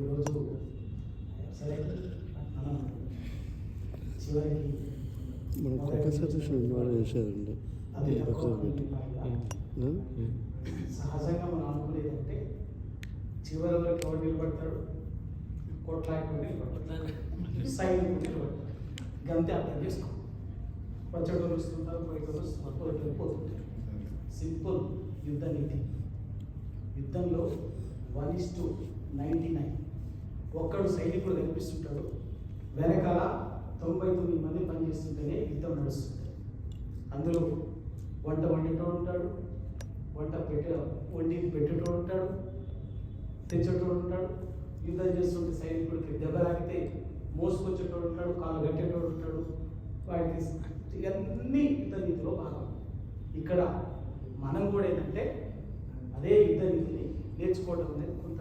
ఈరోజు సరే మనం చివరికి మన కొత్త సదస్సు చేశారండి అది సహజంగా మనం అనుకునేదంటే చివరి వరకు ఎవరు నిలబడతాడు, కొట్లాడుకుని నిలబడతాడు, సైనికుడు నిలబడతాడు. గంతే అర్థం చేసుకో. వచ్చేటోళ్ళు వస్తుంటారు, పోయేటోళ్ళు పోతుంటారు. సింపుల్ యుద్ధ నీతి. యుద్ధంలో 1:99. ఒక్కడు సైనికుడు కనిపిస్తుంటాడు, వెనకాల 99 మంది పనిచేస్తుంటేనే యుద్ధం నడుస్తుంది. అందులో వంట వండేటోడు ఉంటాడు, వండి పెట్టేటోడు ఉంటాడు, తెచ్చేటోడు ఉంటాడు. యుద్ధం చేస్తుంటే సైనికుడికి దెబ్బ తాకితే మోసుకొచ్చేటోడు ఉంటాడు, కాళ్ళు కట్టేటోడు ఉంటాడు. వాటికి ఇవన్నీ యుద్ధ నీతిలో భాగం. ఇక్కడ మనం కూడా ఏంటంటే అదే యుద్ధ నీతిని నేర్చుకోవడం అనేది కొంత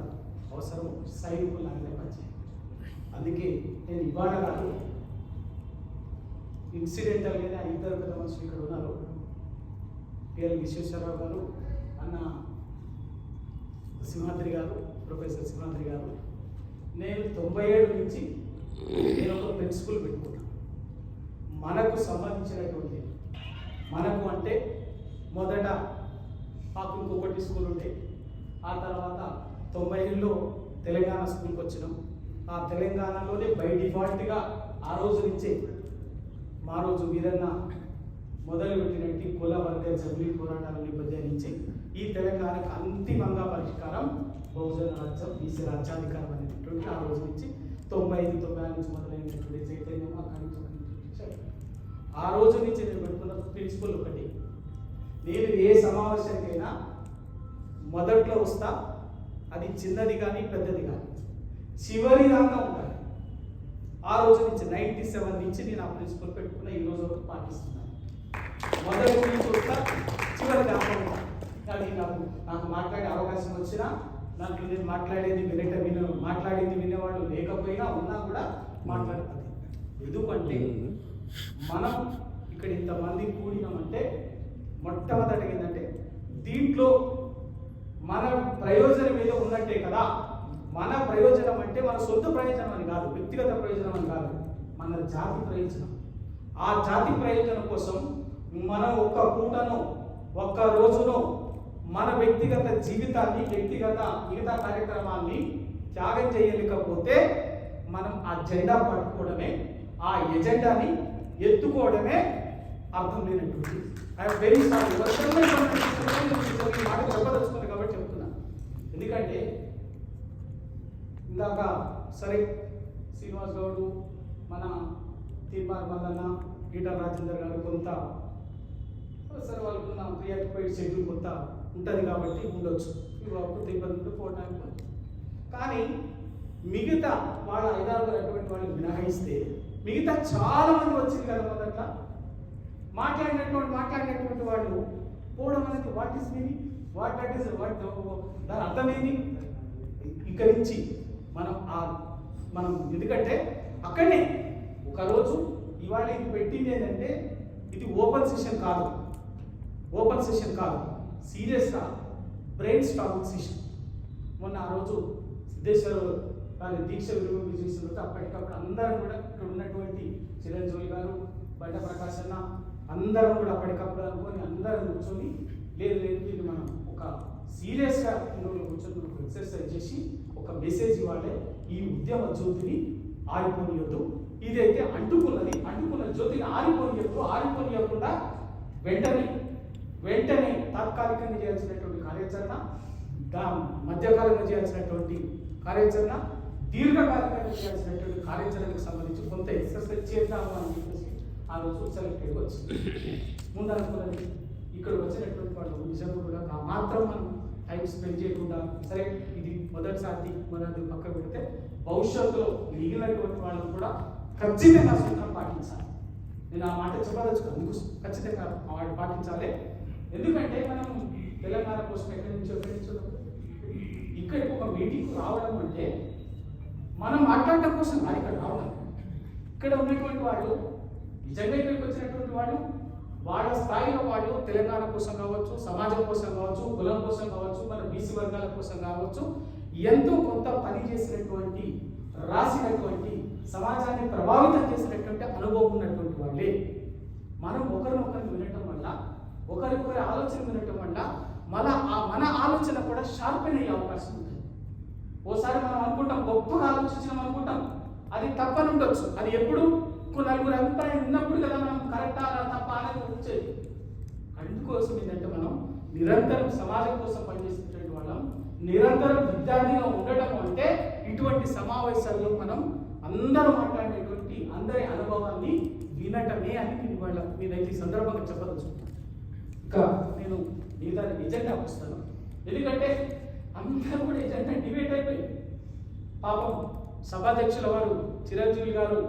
అవసరం. సైనికులు లాగానే పనిచేయాలి. అందుకే నేను ఇవాళ కాదు, ఇన్సిడెంటల్గానే ఆ ఇద్దరు పెద్ద మనుషులు ఇక్కడ ఉన్నారు. పిఎల్ విశ్వేశ్వరరావు గారు, అన్న సింహాద్రి గారు, ప్రొఫెసర్ సింహాద్రి గారు. నేను 97 నుంచి నేను ఒక ప్రిన్సిపల్ పెట్టుకున్నాను. మనకు సంబంధించినటువంటి, మనకు అంటే మొదట మాకు ఇంకొకటి స్కూల్ ఉండే, ఆ తర్వాత 90లో తెలంగాణ స్కూల్కి వచ్చినాం. ఆ తెలంగాణలోనే బై డిఫాల్ట్గా ఆ రోజు నుంచే మా రోజు వీరన్న మొదలుపెట్టినట్టు కుల వర్గ జమిలీ పోరాటాల నేపథ్యం నుంచి ఈ తెలంగాణకు అంతిమంగా పరిష్కారం బహుజన రాజ్యం, బీసీ రాజ్యాధికారం అనేటువంటి ఆ రోజు నుంచి 95-96 నుంచి మొదలైనటువంటి చైతన్యం ఆ రోజు నుంచి నేను పెట్టుకున్న ప్రిన్సిపల్ ఒకటి. నేను ఏ సమావేశానికైనా మొదట్లో వస్తా, అది చిన్నది కానీ పెద్దది కానీ చివరి దాకా ఉండాలి. ఆ రోజు నుంచి 97 నుంచి నేను ఆ ప్రిన్సిపల్ పెట్టుకున్న ఈ రోజు వరకు పాటిస్తున్నాను. మొదటి నుంచి వస్తా, చివరి దాకా ఉంటాను. కానీ నాకు మాట్లాడే అవకాశం వచ్చినా, నాకు నేను మాట్లాడేది వినేవాళ్ళు లేకపోయినా ఉన్నా కూడా మాట్లాడుతుంది. ఎందుకంటే మనం ఇక్కడ ఇంతమంది కూడినామంటే మొట్టమొదటి ఏంటంటే దీంట్లో మన ప్రయోజనం ఏదో ఉన్నట్టే కదా. మన ప్రయోజనం అంటే మన సొంత ప్రయోజనం అని కాదు, వ్యక్తిగత ప్రయోజనం అని కాదు, మన జాతి ప్రయోజనం. ఆ జాతి ప్రయోజనం కోసం మనం ఒక్క పూటనో ఒక్క రోజునో మన వ్యక్తిగత జీవితాన్ని, వ్యక్తిగత మిగతా కార్యక్రమాన్ని త్యాగం చేయలేకపోతే మనం ఆ జెండా పట్టుకోవడమే, ఆ ఎజెండాని ఎత్తుకోవడమే అర్థం లేనటువంటి. ఐఎమ్ వెరీ సారీ మాట చెప్పదలుచుకుంది కాబట్టి చెప్తున్నా. ఎందుకంటే ఇందాక సరే శ్రీనివాస్ గౌడు, మన తీర్మార్ మల్లన్న, ఈటల రాజేందర్ గారు కొంత సరే వాళ్ళకున్న ప్రియాక్యుపైడ్ షెడ్యూల్ కొంత ఉంటుంది కాబట్టి ఉండొచ్చు, తిరుపతి పోవడానికి. కానీ మిగతా వాళ్ళ 5-6 అటువంటి వాళ్ళు మినహాయిస్తే మిగతా చాలా మంది వచ్చింది కదా. మొదట మాట్లాడినటువంటి వాళ్ళు పోవడం అనేది వాట్ ఈస్ మీనింగ్, దాని అర్థం ఏంటి? ఇక్కడి నుంచి మనం ఎందుకంటే అక్కడనే ఒకరోజు ఇవాళ ఇది పెట్టింది ఏంటంటే ఇది ఓపెన్ సెషన్ కాదు, సీరియస్గా బ్రెయిన్ స్టామింగ్ సెషన్. మొన్న ఆ రోజు సిద్ధేశ్వర వారి దీక్ష విలువ చేసినట్టు అప్పటికప్పుడు అందరం కూడా ఇక్కడ ఉన్నటువంటి చిరంజీవి గారు, బయట ప్రకాశ్ అన్న అందరం కూడా అప్పటికప్పుడు అనుకొని అందరం కూర్చొని లేదు ఇది మనం ఒక సీరియస్గా ఇందులో కూర్చొని ఒక ఎక్సర్సైజ్ చేసి ఒక మెసేజ్ ఇవ్వాలి. ఈ ఉద్యమ జ్యోతిని ఆరిపోనియొద్దు, ఇదైతే అంటుకున్న జ్యోతిని ఆరిపోనియకుండా వెంటనే తాత్కాలికంగా చేయాల్సినటువంటి కార్యాచరణ, మధ్యకాలంగా చేయాల్సినటువంటి కార్యాచరణ, దీర్ఘకాలికంగా చేయాల్సినటువంటి కార్యాచరణకు సంబంధించి కొంత ఎక్సర్సైజ్ చేద్దాము అని చెప్పేసి ఆ రోజు సెలెక్టెడ్ వచ్చింది. ముందు అనుకున్నది ఇక్కడ వచ్చినటువంటి వాళ్ళు నిజంగా కూడా మాత్రం మనం టైం స్పెండ్ చేయకుండా సరే ఇది మొదటిసారి మనది పక్క పెడితే భవిష్యత్తులో మిగిలినటువంటి వాళ్ళని కూడా ఖచ్చితంగా సూత్రం పాటించాలి. నేను ఆ మాట చెప్పదలుచుకున్నాను, అందుకు ఖచ్చితంగా ఆ మాట పాటించాలి. ఎందుకంటే మనం తెలంగాణ కోసం ఎక్కడి నుంచో ఇక్కడికి ఒక మీటింగ్ రావడం అంటే మనం మాట్లాడటం కోసం కాదు ఇక్కడ రావడం. ఇక్కడ ఉన్నటువంటి వాళ్ళు నిజంగా ఇక్కడికి వచ్చినటువంటి వాళ్ళు వాళ్ళ స్థాయిలో వాళ్ళు తెలంగాణ కోసం కావచ్చు, సమాజం కోసం కావచ్చు, కులం కోసం కావచ్చు, మన బీసీ వర్గాల కోసం కావచ్చు, ఎంతో కొంత పని చేసినటువంటి, రాసినటువంటి, సమాజాన్ని ప్రభావితం చేసినటువంటి అనుభవం ఉన్నటువంటి వాళ్ళే. మనం ఒకరినొకరు వినటం వల్ల, ఒకరికొకరి ఆలోచన వినటం వల్ల మన ఆలోచన కూడా షార్పెన్ అయ్యే అవకాశం ఉంటుంది. ఓసారి మనం అనుకుంటాం, గొప్పగా ఆలోచించడం అనుకుంటాం, అది తప్పని ఉండొచ్చు. అది ఎప్పుడు నలుగురు అభిప్రాయం ఉన్నప్పుడు కదా మనం కరెక్టా తప్ప అనేది వచ్చేది. అందుకోసం ఏంటంటే మనం నిరంతరం సమాజం కోసం పనిచేసేటువంటి వాళ్ళం, నిరంతరం విద్యార్థిగా ఉండటం అంటే ఇటువంటి సమావేశాల్లో మనం అందరూ మాట్లాడేటువంటి అందరి అనుభవాన్ని వినటమే అని మీరైతే ఈ సందర్భంగా చెప్పదలుచుకుంటాను. ఇంకా నేను మిగతా ఎజెండా వస్తాను, ఎందుకంటే అందరూ కూడా ఎజెండా డిబేట్ అయిపోయింది. పాపం సభాధ్యక్షుల వారు చిరంజీవి గారు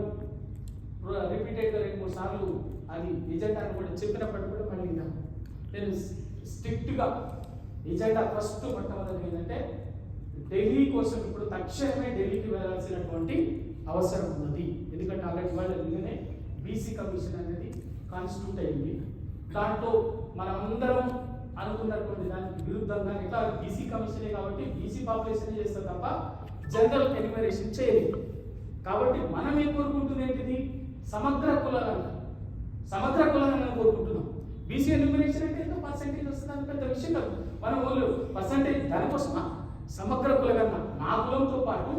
రిపీటెడ్గా 2-3 సార్లు అది ఎజెండాను కూడా చెప్పినప్పటికీ కూడా మళ్ళీ నేను స్ట్రిక్ట్గా ఎజెండా ఫస్ట్ మొట్టమొదటి ఏంటంటే ఢిల్లీ కోసం ఇప్పుడు తక్షణమే ఢిల్లీకి వెళ్ళాల్సినటువంటి అవసరం ఉన్నది. ఎందుకంటే ఆల్రెడీ వాళ్ళ నిన్ననే బీసీ కమిషన్ అనేది కాన్స్టిట్యూట్ అయింది. దాంట్లో మనమందరం అనుకున్నటువంటి దానికి విరుద్ధంగా ఇట్లా బీసీ కమిషనే కాబట్టి బీసీ పాపులేషన్ చేస్తారు తప్ప జనరల్ ఎన్యూమరేషన్ చేయలేదు. కాబట్టి మనం ఏం కోరుకుంటుంది ఏంటిది? సమగ్ర కులాలను కోరుకుంటున్నాం. బీసీ ఎన్యూమరేషన్ అంటే ఎంతో పర్సెంటేజ్ వస్తుంది, పెద్ద విషయం కాదు. మనం ఓన్లీ పర్సెంటేజ్ దానికోసమా? సమగ్ర కులగన్న నా కులంతో పాటు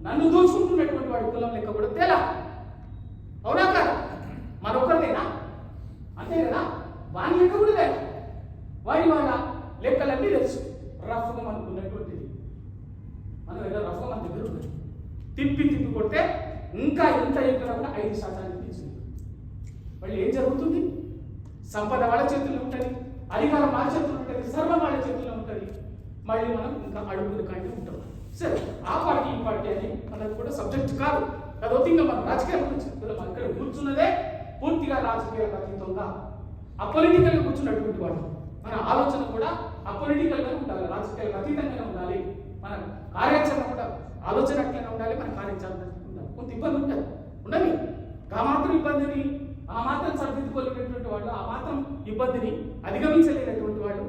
నన్ను దోచుకుంటున్నటువంటి వాడి కులం లెక్క కూడా తేలా, అవునా కాదు? మరొకరినేనా? అంతే కదా, వాని లెక్క కూడా తేలా. వాడి వాళ్ళ లెక్కలన్నీ తెలుసు. రఫ్గా అనుకున్నటువంటిది మనం ఏదో రఫ్గా మన దగ్గర ఉన్నది. తిప్పి కొడితే ఇంకా ఎంత ఎక్కడ 5% తీసింది. మళ్ళీ ఏం జరుగుతుంది? సంపద వాళ్ళ చేతుల్లో ఉంటుంది, అధికారం వాళ్ళ చేతుల్లో ఉంటుంది, సర్వం వాళ్ళ చేతుల్లో ఉంటుంది. మళ్ళీ మనం ఇంకా అడుగులు కంటే ఉంటాం. సరే, ఆ పార్టీ ఈ పార్టీ అని మనకు కూడా సబ్జెక్ట్ కాదు. అదొక మనం రాజకీయాల గురించి మనం ఇక్కడ కూర్చున్నదే పూర్తిగా రాజకీయాల అతీతంగా అపొలిటికల్గా కూర్చున్నటువంటి వాళ్ళు. మన ఆలోచన కూడా అపొలిటికల్గా ఉండాలి, రాజకీయాలకు అతీతంగానే ఉండాలి. మన కార్యాచరణ కూడా ఆలోచన అట్లనే ఉండాలి, మన కార్యాచరణ ఉండాలి. కొంత ఇబ్బంది ఉంటుంది, ఉండని ఆ మాత్రం ఇబ్బందిని ఆ మాత్రం సరిదిద్దుకోలేనటువంటి వాళ్ళు, ఆ మాత్రం ఇబ్బందిని అధిగమించలేనటువంటి వాళ్ళు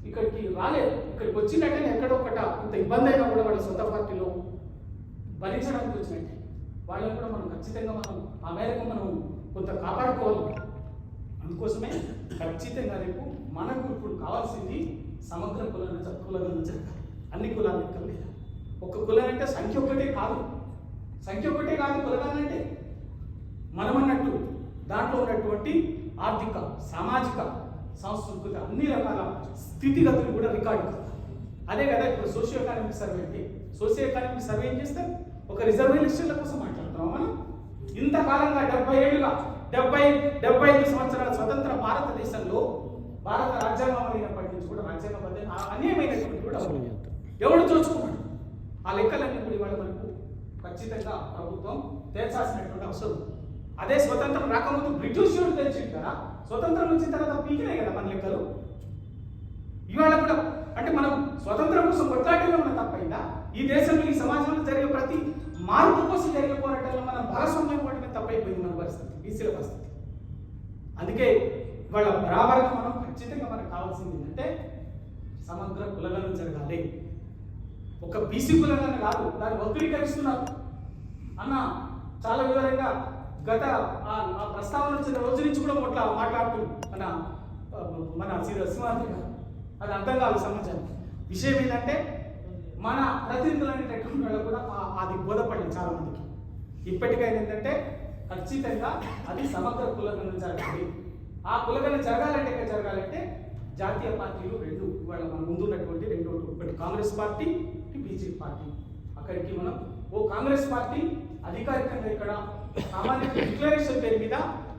ఇక్కడికి రాలేదు. ఇక్కడికి వచ్చినట్టే ఎక్కడొక్కట ఇంత ఇబ్బంది అయినా కూడా వాళ్ళ సొంత పార్టీలో భరించడానికి వచ్చినట్టే వాళ్ళని కూడా మనం ఖచ్చితంగా మనం ఆ మేరకు మనం కొంత కాపాడుకోవాలి. అందుకోసమే ఖచ్చితంగా రేపు మనకు ఇప్పుడు కావాల్సింది సమగ్ర కులాన్ని జరగాలి. అన్ని కులాల లెక్కలు లేదా, ఒక్క కులం అంటే సంఖ్య ఒక్కటే కాదు, కులగాలంటే మనం అన్నట్టు దాంట్లో ఉన్నటువంటి ఆర్థిక, సామాజిక, సాంస్కృతిక అన్ని రకాల స్థితిగతులు కూడా రికార్డు కావాలి. అదే కదా ఇప్పుడు సోషియో ఎకానమిక్ సర్వే అంటే. సోషియో ఎకానమిక్ సర్వే ఏం చేస్తారు? ఒక రిజర్వేషన్ల కోసం మాట్లాడుతున్నాం మనం. ఇంతకాలంగా 75 సంవత్సరాల స్వతంత్ర భారతదేశంలో భారత రాజ్యాంగం అయినప్పటి నుంచి కూడా రాజ్యాంగబద్ధ అన్యాయమైనటువంటి కూడా ఎవడు చూసుకున్నాడు? ఆ లెక్కలన్నీ కూడా ఇవాళ మనకు ఖచ్చితంగా ప్రభుత్వం తేల్చాల్సినటువంటి అవసరం. అదే స్వతంత్రం రాకముందు బ్రిటిష్ తెలిసింది కదా, స్వతంత్రం వచ్చిన తర్వాత పీకినాయి కదా మన లెక్కలు. ఇవాళ కూడా అంటే మనం స్వతంత్రం కోసం కొట్లాటలో ఉన్న తప్పైందా? ఈ దేశంలో ఈ సమాజంలో జరిగే ప్రతి మార్పు కోసం జరిగే పోరాటంలో మనం భాగస్వామ్యం పోవడమే తప్పైపోయింది మన పరిస్థితి, బీసీల పరిస్థితి. అందుకే ఇవాళ బరాబర్గా మనం ఖచ్చితంగా మనకు కావాల్సింది ఏంటంటే సమగ్ర కులగణన జరగాలి. ఒక బీసీ కులగణన కాదు, దాన్ని వక్రీకరిస్తున్నారు అన్న చాలా వివరంగా గత ఆ ప్రస్తావన వచ్చిన రోజు నుంచి కూడా మాట్లాడుతూ మన సింహాద్రి గారు అది అర్థం కాదు సమాజానికి. విషయం ఏంటంటే మన ప్రతినిధులు అనేటటువంటి వాళ్ళు కూడా అది బోధపడింది చాలా మందికి. ఇప్పటికైనా ఏంటంటే ఖచ్చితంగా అది సమగ్ర కులగణన జరగాలి. ఆ కులగణన జరగాలంటే జాతీయ పార్టీలు రెండు, ఇవాళ మన ముందున్నటువంటి రెండు, ఒకటి కాంగ్రెస్ పార్టీ, బీజేపీ పార్టీ. అక్కడికి మనం కాంగ్రెస్ పార్టీ అధికారికంగా ఇక్కడ సామాన్య డిక్లరేషన్ పేరు మీద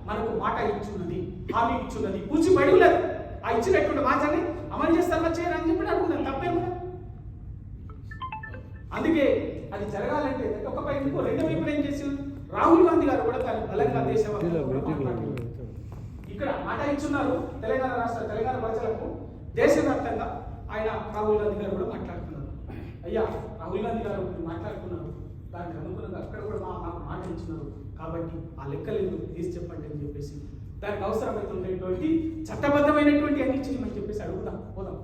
మనకు మాట ఇచ్చున్నది, హామీ ఇచ్చున్నది, పూచిపడి లేదు. ఆ ఇచ్చినటువంటి మాటని అమలు చేస్తారా చేయరని చెప్పి అనుకున్నాను, తప్పేమో. అందుకే అది జరగాలంటే ఒక పై ఇంకో రెండు వైపులు ఏం చేసి రాహుల్ గాంధీ గారు కూడా దాన్ని బలంగా ఇక్కడ మాట ఇచ్చున్నారు తెలంగాణ ప్రజలకు. దేశవ్యాప్తంగా ఆయన రాహుల్ గాంధీ గారు కూడా మాట్లాడుతున్నారు. అయ్యా రాహుల్ గాంధీ గారు మాట్లాడుతున్నారు, దానికి అనుగుణంగా అక్కడ కూడా మాకు మాట ఇచ్చున్నారు, కాబట్టి ఆ లెక్కలు తీసి చెప్పండి అని చెప్పేసి దానికి అవసరమైనటువంటి చట్టబద్ధమైనటువంటి అన్ని చేయమని చెప్పేసి అడుగుదాం పోదాం.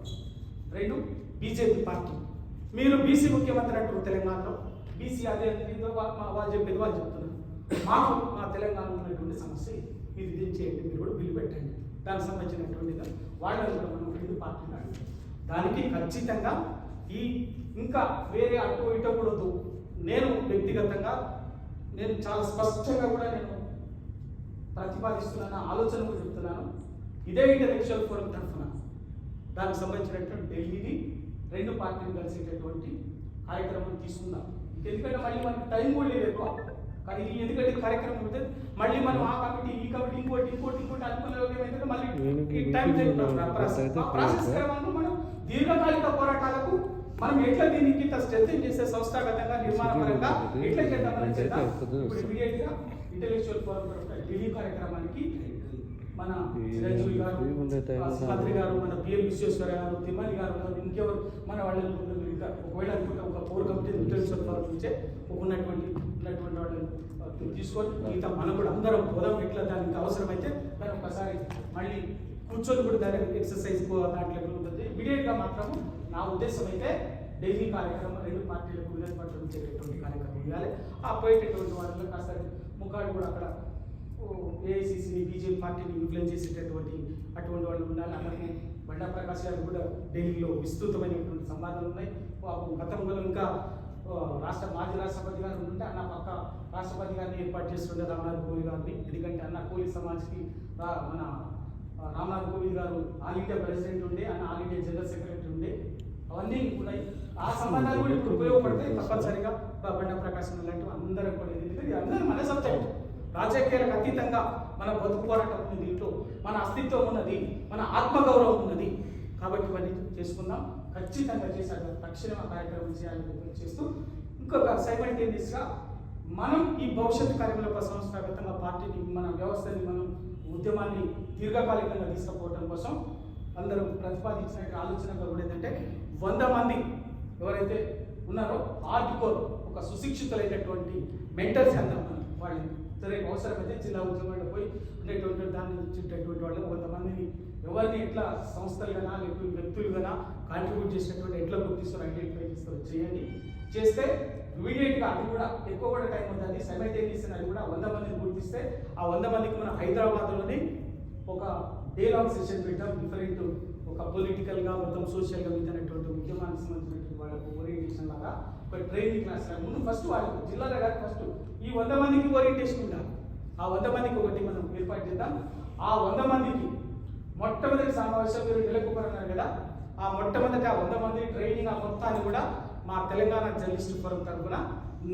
రెండు, బీజేపీ పార్టీ మీరు బీసీ ముఖ్యమంత్రి అంటారు తెలంగాణలో, బీసీ అదే ఏదో వాళ్ళు చెప్పేది వాళ్ళు చెప్తున్నారు. మాకు మా తెలంగాణ ఉన్నటువంటి సమస్య ఇది దించేయండి, మీరు కూడా బిల్లు పెట్టండి, దానికి సంబంధించినటువంటి వాళ్ళని కూడా మనం రెండు పార్టీలు అడుగుతాం. దానికి ఖచ్చితంగా ఈ ఇంకా వేరే అటు ఇటు కూడా వద్దు. నేను వ్యక్తిగతంగా నేను చాలా స్పష్టంగా కూడా నేను ప్రతిపాదిస్తున్నాను, ఆలోచన కూడా చెప్తున్నాను. ఇదే ఇంటలెక్చువల్ ఫోరం తరఫున దానికి సంబంధించినటువంటి ఢిల్లీని రెండు పార్టీలు కలిసేటటువంటి కార్యక్రమం తీసుకుందాం. ఎందుకంటే మళ్ళీ మనకి టైం కూడా లేదు ఎక్కువ, కానీ ఎందుకంటే కార్యక్రమం ఉంటే మళ్ళీ మనం ఆ కమిటీ ఈ కమిటీ ఇంకోటి అనుకునే మళ్ళీ ఈ టైం ప్రాసెస్ క్రమంలో మనం దీర్ఘకాలిక పోరాటాలకు మనం ఎట్లా దీనికి స్ట్రెంథెన్ చేసే సంస్థాగతంగా నిర్మాణపరంగా ఎట్లా చేద్దామని చేద్దాం. ఇప్పుడు ఇమీడియట్గా ఇంటలెక్చువల్ ఫోరం ఢిల్లీ కార్యక్రమానికి మన చిరంజీవి గారు, మంత్రి గారు, మన పిఎం విశ్వేశ్వర గారు, తిమ్మని గారు, ఇంకెవరు మన వాళ్ళు ఇంకా ఒకవేళ అనుకుంటే ఒక కోర్ కమిటీ ఇంటలెక్చువల్ ఫోరం నుంచే ఉన్నటువంటి వాళ్ళని తీసుకొని మిగతా మనం కూడా అందరం పోదాం. ఎట్లా దానికి అవసరమైతే దాన్ని ఒకసారి మళ్ళీ కూర్చొని కూడా దాని ఎక్సర్సైజ్ దాంట్లో ఉంటుంది. ఇమీడియట్గా మాత్రం నా ఉద్దేశం అయితే ఢిల్లీ కార్యక్రమం రెండు పార్టీలకు వినతి పత్రం ఇచ్చేటటువంటి కార్యక్రమం ఇవ్వాలి. ఆ పోయేటటువంటి వాళ్ళలో కాస్త ముఖాలు కూడా అక్కడ ఏఐసిసిని బీజేపీ పార్టీని ఇన్ఫ్లుయెన్స్ చేసేటటువంటి అటువంటి వాళ్ళు ఉండాలి. అలాగే బండా ప్రకాష్ గారు కూడా ఢిల్లీలో విస్తృతమైనటువంటి సంవాదాలు ఉన్నాయి. గతంలో ఇంకా మాజీ రాష్ట్రపతి గారు ఉంటే అన్న పక్క రాష్ట్రపతి గారిని ఏర్పాటు చేస్తుండే రామ్నాథ్ కోవింద్ గారిని. ఎందుకంటే అన్న కోలి సమాజ్కి మన రామ్నాథ్ కోవింద్ గారు ఆల్ ఇండియా ప్రెసిడెంట్ ఉండే, అన్న ఆల్ ఇండియా జనరల్ సెక్రటరీ ఉండే, అవన్నీ ఉన్నాయి. ఆ సంబంధాలు కూడా ఇప్పుడు ఉపయోగపడతాయి తప్పనిసరిగా. బండా ప్రకాశం లాంటి అందరం కూడా, ఎందుకంటే అందరూ మన సబ్జెక్ట్, రాజకీయాలకు అతీతంగా మన బతుకు పోరాటం ఉంది, దీంట్లో మన అస్తిత్వం ఉన్నది, మన ఆత్మగౌరవం ఉన్నది. కాబట్టి ఇవన్నీ చేసుకుందాం, ఖచ్చితంగా చేశాక తక్షణ కార్యక్రమం చేయాలని చేస్తూ ఇంకొక సైమల్టేనియస్గా మనం ఈ భవిష్యత్తు కార్యక్రమ సంస్థాగతంగా పార్టీని, మన వ్యవస్థని, మనం ఉద్యమాన్ని దీర్ఘకాలికంగా తీసుకుపోవడం కోసం అందరూ ప్రతిపాదించినట్టు ఆలోచనగా కూడా ఏంటంటే 100 మంది ఎవరైతే ఉన్నారో హార్డ్కోర్ ఒక సుశిక్షితులైనటువంటి మెంటర్స్ అందాం మనం. వాళ్ళని రేపు అవసరమైతే జిల్లా ఉద్యమంలో పోయి ఉండేటువంటి దాన్ని చుట్టేటువంటి వాళ్ళు 100 మందిని ఎవరిని ఎట్లా సంస్థలుగానా లేకపోతే వ్యక్తులుగానా కాంట్రిబ్యూట్ చేసినటువంటి ఎట్లా గుర్తిస్తారు ఐడెంటిఫై చేస్తారు చేయండి. చేస్తే ఇమీడియట్గా అది కూడా ఎక్కువ కూడా టైం ఉంటుంది, సైమల్టేనియస్ అది కూడా 100 మందిని గుర్తిస్తే ఆ 100 మందికి మనం హైదరాబాద్లోనే ఒక డే లాంగ్ సెషన్ పెట్టాం. డిఫరెంట్ ఒక పొలిటికల్గా మొత్తం సోషల్గా మించినటువంటి ఉద్యమానికి సంబంధించినటువంటి వాళ్ళకు ఓరియంటేషన్ లాగా ఒక ట్రైనింగ్ క్లాస్ లాగా ముందు ఫస్ట్ వాళ్ళకు జిల్లాలో కాదు ఫస్ట్ ఈ 100 మందికి ఓరియంటేషన్ ఉండాలి. ఆ 100 మందికి ఒకటి మనం ఏర్పాటు చేద్దాం. ఆ 100 మందికి మొట్టమొదటి సమావేశం మీరు నెలకొన్నారు కదా, ఆ మొట్టమొదటి ఆ 100 మంది ట్రైనింగ్ ఆ మొత్తాన్ని కూడా మా తెలంగాణ జర్నలిస్ట్ ఫోరం తరఫున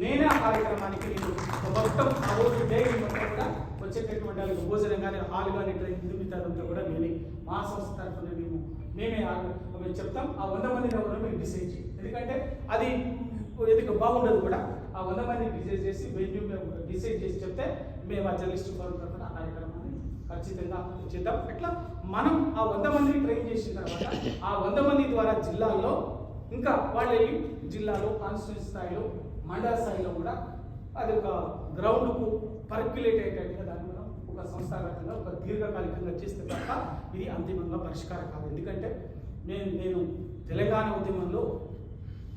నేనే ఆ కార్యక్రమానికి నేను మొత్తం ఆ రోజు డైలీ మొత్తం కూడా వచ్చేటటువంటి వాళ్ళకి భోజనం కానీ హాల్ కానీ ట్రైనింగ్ నిమిత్తాలంతా కూడా నేనే మా సంస్థ తరఫున మేమే చెప్తాం. ఆ 100 మందిని ఎవరో మేము డిసైడ్ చేయాలి, ఎందుకంటే అది ఎందుకు బాగుండదు కూడా. ఆ 100 మందిని డిసైడ్ చేసి వెన్యూ మేము డిసైడ్ చేసి చెప్తే మేము ఆ జర్నలిస్ట్ ఫోరం తరఫున ఆ కార్యక్రమాన్ని ఖచ్చితంగా చేద్దాం. అట్లా మనం ఆ 100 మందిని ట్రైన్ చేసిన తర్వాత ఆ 100 మంది ద్వారా జిల్లాల్లో ఇంకా వాళ్ళు వెళ్ళి జిల్లాలో కాన్స్టిట్యూన్సీ స్థాయిలో మండల స్థాయిలో కూడా అది ఒక గ్రౌండ్కు పర్క్యులేట్ అయ్యేటట్టుగా దాన్ని మనం ఒక సంస్థాగతంగా ఒక దీర్ఘకాలికంగా చేస్తే తప్ప ఇది అంతిమంగా పరిష్కారం కాదు. ఎందుకంటే నేను తెలంగాణ ఉద్యమంలో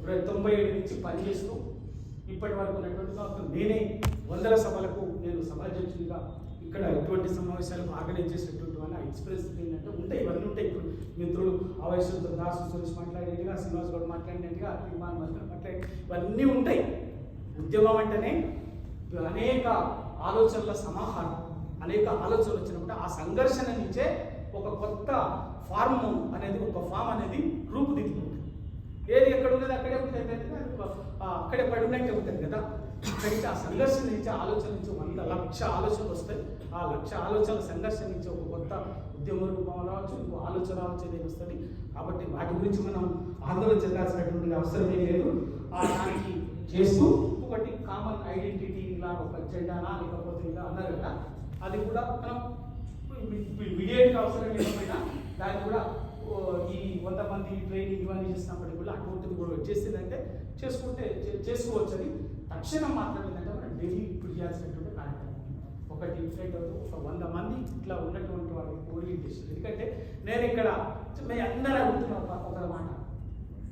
97 నుంచి పనిచేస్తూ ఇప్పటి వరకు ఉన్నటువంటి నేనే 100 సభలకు నేను సభాధ్యక్షునిగా ఇక్కడ ఎటువంటి సమావేశాలకు ఆర్గనైజ్ చేసినటువంటి వాళ్ళ ఎక్స్పీరియన్స్ ఏంటంటే ఉంటాయి, ఇవన్నీ ఉంటాయి. ఇప్పుడు మిత్రులు ఆవేశంతో దాసు సురేష్ మాట్లాడినట్టుగా, శ్రీనివాస్ గౌడ్ మాట్లాడినట్టుగా, అభిమాన్ మాట్లాడి ఇవన్నీ ఉంటాయి. ఉద్యమం అంటేనే అనేక ఆలోచనల సమాహారం, అనేక ఆలోచనలు వచ్చినప్పుడు ఆ సంఘర్షణ నుంచే ఒక కొత్త ఫార్మ్ అనేది రూపుదిద్దుకుంటుంది. ఏది ఎక్కడ ఉన్నది అక్కడే ఉంటుంది, అక్కడే పడి ఉన్నట్టే ఉంటుంది కదా. అయితే ఆ సంఘర్షణ నుంచి ఆలోచన నుంచి 100 లక్ష ఆలోచనలు వస్తాయి. ఆ 1,00,000 ఆలోచనల సంఘర్షణ నుంచి ఒక కొత్త ఉద్యమ రూపం రావచ్చు, ఇంకో ఆలోచన రావచ్చు, ఏదైనా వస్తుంది. కాబట్టి వాటి గురించి మనం ఆందోళన చెందాల్సినటువంటి అవసరమే లేదు. దానికి చేస్తూ ఒకటి కామన్ ఐడెంటిటీ ఇలా ఒక జెండానా లేకపోతే ఇలా అన్నారు కదా, అది కూడా మనం ఇమీడియట్గా అవసరం లేకపోయినా దాన్ని కూడా ఈ 100 మంది ట్రైనింగ్ ఇవన్నీ చేసినప్పటికీ కూడా అటువంటిది కూడా వచ్చేసిందంటే చేసుకోవచ్చు. అని తక్షణం మాత్రం ఏంటంటే మనం ఢిల్లీ ఇప్పుడు చేయాల్సినటువంటి కార్యక్రమం ఒకటి డిఫరెంట్ ఒక 100 మంది ఇట్లా ఉన్నటువంటి వాళ్ళకి ఓరియంటేషన్. ఎందుకంటే నేను ఇక్కడ మేము అందరూ అడుగుతున్నా ఒక మాట,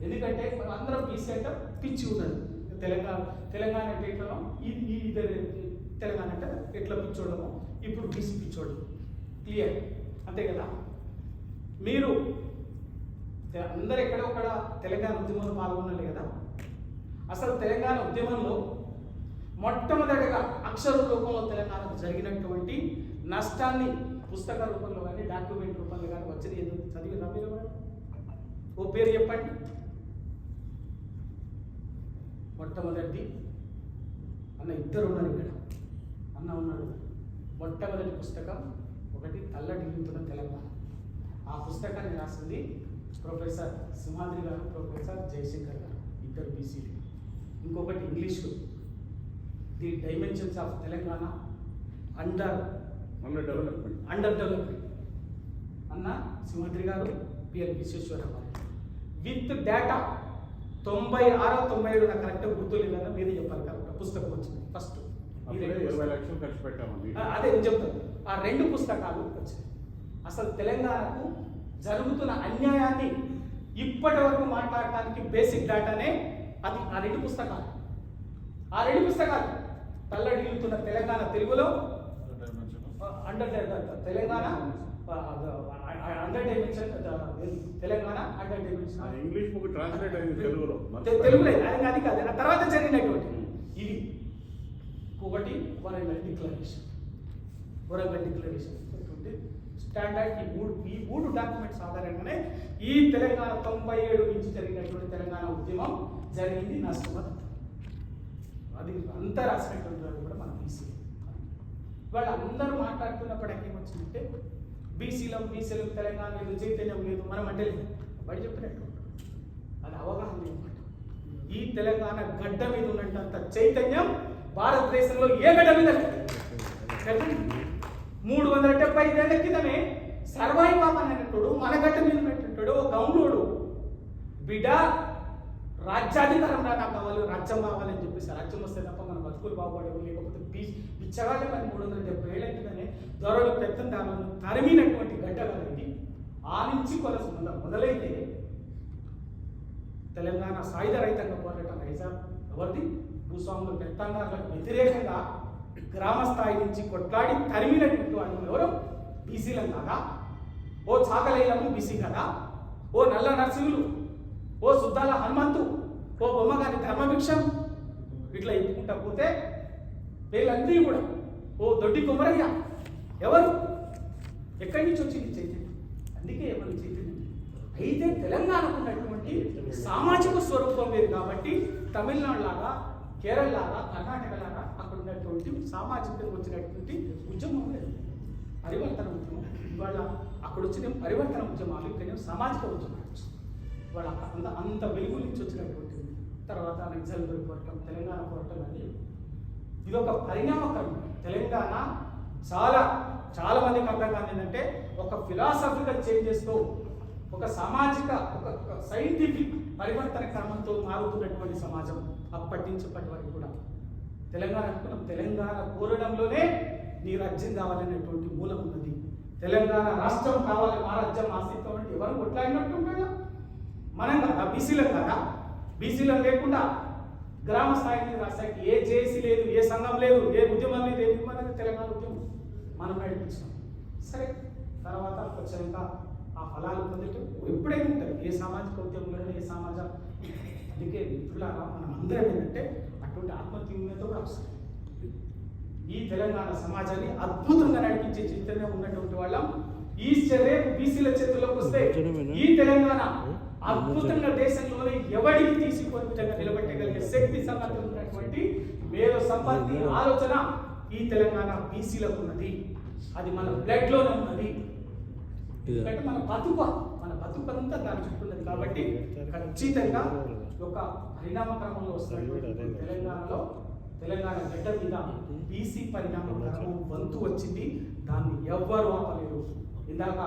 ఎందుకంటే మనం అందరం బీసీ అంటే పిచ్చి ఉన్నాడు. తెలంగాణ అంటే ఎట్లా తెలంగాణ అంటే ఎట్లా పిచ్చోడము, ఇప్పుడు బీసీ పిచ్చోడు. క్లియర్ అంతే కదా. మీరు అందరు ఎక్కడొక్కడ తెలంగాణ ఉద్యమంలో పాల్గొనాలి కదా. అసలు తెలంగాణ ఉద్యమంలో మొట్టమొదటిగా అక్షర రూపంలో తెలంగాణకు జరిగినటువంటి నష్టాన్ని పుస్తక రూపంలో కానీ డాక్యుమెంట్ రూపంలో కానీ వచ్చింది ఎందుకు చదివినా మీరు? ఓ పేరు చెప్పండి. మొట్టమొదటి అన్న ఇద్దరు ఉన్నారు ఇక్కడ, అన్న ఉన్నాడు. మొట్టమొదటి పుస్తకం ఒకటి తల్లడిల్లుతున్న తెలంగాణ. ఆ పుస్తకాన్ని రాసింది ప్రొఫెసర్ సింహాద్రి గారు, ప్రొఫెసర్ జయశంకర్ గారు, ఇద్దరు బీసీలు. ఇంకొకటి English, the dimensions of Telangana under development అన్న సింహాద్రి గారు, పిఎల్ విశ్వేశ్వరరావు గారు. విత్ డేటా 96, 97 నాకు కరెక్ట్ గుర్తులేదన్నా, మీరే చెప్పాలి కరెక్ట్. పుస్తకం వచ్చింది ఫస్ట్ 20 లక్షలు ఖర్చు పెట్టామండి. అదే నేను చెప్తాను. ఆ 2 పుస్తకాలు వచ్చాయి. అసలు తెలంగాణకు జరుగుతున్న అన్యాయాన్ని ఇప్పటి వరకు మాట్లాడటానికి బేసిక్ డేటానే అది. ఆ 2 పుస్తకాలు తల్లడిల్లుతున్న తెలంగాణ తెలుగులో, Telangana under dimension, Telangana under dimension English book translate అయింది తెలుగులో. అది కాదు. ఆ తర్వాత జరిగినటువంటి ఇది ఒకటి వరంగల్ డిక్లరేషన్ స్టాండర్డ్. ఈ మూడు డాక్యుమెంట్స్ ఆధారంగానే ఈ తెలంగాణ 97 నుంచి జరిగినటువంటి తెలంగాణ ఉద్యమం జరిగింది. నష్టం అది అంతా రాసినటువంటి కూడా మన బీసీ. వాళ్ళందరూ మాట్లాడుతున్నప్పటికీ ఏమొచ్చిందంటే బీసీలు తెలంగాణ లేదు, చైతన్యం లేదు, మనం అంటే లేదు. బయట చెప్పినట్టు అది అవగాహన లేదన్నమాట. ఈ తెలంగాణ గడ్డ మీద ఉన్నంత చైతన్యం భారతదేశంలో ఏ గడ్డ మీద 375 ఏళ్ల క్రితమే సర్వాయి బాబా అనేటోడు మన గడ్డ మీద ఉన్నట్టు ఓ గౌండోడు బిడ్డ రాజ్యాధికారం నాకు కావాలి, రాజ్యం కావాలని చెప్పేసి, రాజ్యం వస్తే తప్ప మన బతుకులు బాగుపడేవి, లేకపోతే పిచ్చగాళ్ళే మరి 370 ఏళ్ల క్రితమే దొరలు పెత్తందారులను తరిమినటువంటి గడ్డ కలిగి ఆ నుంచి మొదలైతే తెలంగాణ సాయుధ రైతాంగ పోరాటం ఎవరిది? భూస్వాములు పెత్తందారులకు వ్యతిరేకంగా గ్రామ స్థాయి నుంచి కొట్లాడి తరిమినటువంటి వాళ్ళు ఎవరు? బీసీలం కాదా? ఓ చాకలేయము బీసీ కదా? ఓ నల్ల నరసింహులు, ఓ సుద్దాల హనుమంతు, ఓ బొమ్మగారి ధర్మభిక్షం, ఇట్లా ఎత్తుకుంటా పోతే వీళ్ళందరూ కూడా, ఓ దొడ్డి కొమరయ్య, ఎవరు? ఎక్కడి నుంచి వచ్చింది చైతన్యం? అందుకే ఎవరు చైతన్యం. అయితే తెలంగాణకు ఉన్నటువంటి సామాజిక స్వరూపం లేదు కాబట్టి తమిళనాడు లాగా, కేరళ లాగా, కర్ణాటక లాగా అక్కడ ఉన్నటువంటి సామాజికంగా వచ్చినటువంటి ఉద్యమం లేదు. పరివర్తన ఉద్యమం ఇవాళ అక్కడ వచ్చిన పరివర్తన ఉద్యమాలు, ఇక్కడ సామాజిక ఉద్యమాలు వాళ్ళ అంత వెలుగు నుంచి వచ్చినటువంటి తర్వాత నక్సల్ పోరాటం, తెలంగాణ పోరాటం అని ఇది ఒక పరిణామక్రమం. తెలంగాణ చాలా మందికి అర్థం కాదు ఏంటంటే ఒక ఫిలాసఫికల్ చేంజెస్తో, ఒక సామాజిక, ఒక సైంటిఫిక్ పరివర్తన క్రమంతో మారుతున్నటువంటి సమాజం అప్పటి నుంచి ఇప్పటి వరకు కూడా. తెలంగాణ అనుకున్నాం, తెలంగాణ కోరడంలోనే నీ రాజ్యం కావాలనేటువంటి మూలం ఉన్నది. తెలంగాణ రాష్ట్రం కావాలి, మా రాజ్యం ఆశిత్వం అంటే ఎవరు కొట్లాడినట్టు కదా. మనం కదా బీసీలం కదా. బీసీలం లేకుండా గ్రామ స్థాయికి రాష్ట్రానికి ఏ జేఏసీ లేదు, ఏ సంఘం లేదు, ఏ ఉద్యమం లేదు, ఏ ఉద్యమం తెలంగాణ ఉద్యమం మనం నడిపించాం. సరే తర్వాత వచ్చాక ఆ ఫలాలు పొందటం ఎప్పుడైనా ఉంటాయి ఏ సామాజిక ఉద్యమంలో, ఏ సమాజ. అందుకే మిత్రులారా మనం అందరం ఏంటంటే అటువంటి ఆత్మతీవ్రత కూడా అవసరం. ఈ తెలంగాణ సమాజాన్ని అద్భుతంగా నడిపించే చైతన్యం ఉన్నటువంటి వాళ్ళం. ఈ రేపు బీసీల చేతుల్లోకి వస్తే ఈ తెలంగాణ అద్భుతంగా దేశంలోనే ఎవరికి తీసుకొని విధంగా నిలబెట్టగలిగే శక్తి సంగతి ఉన్నటువంటి మేధో సంపత్తి ఆలోచన ఈ తెలంగాణ బీసీలకు ఉన్నది. అది మన బ్లడ్ లోనే ఉన్నది. ఎందుకంటే మన బతుకంతా దాని చుట్టూ ఉన్నది. కాబట్టి ఖచ్చితంగా ఒక పరిణామ క్రమంలో వస్తున్నటువంటి తెలంగాణ గడ్డ మీద బీసీ పరిణామ క్రమం వంతు వచ్చింది. దాన్ని ఎవ్వరు ఆపలేరు. ఇందాక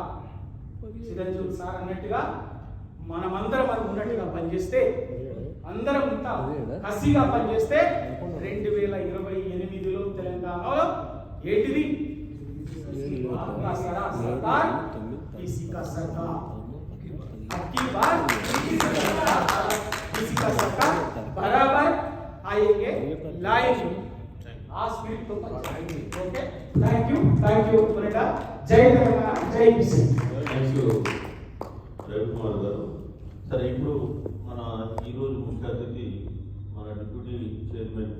చిరంజీవి సార్ అన్నట్టుగా మనమందరం మనం ఉన్నట్టుగా పనిచేస్తే, అందరం ఇంత కసిగా పనిచేస్తే 2028లో తెలంగాణలో ఏంటిది? బీసీ కా సర్కార్. अब की बार किसी का सबका बराबर आएंगे लाएंगे आ स्पिरिट तो ओके थैंक यू बोलेगा जय तेलंगाना जय किसान థ్యాంక్ యూ రవికుమార్ గారు. సరే, ఇప్పుడు మన ఈరోజు ముఖ్య అతిథి మన డిప్యూటీ చైర్మన్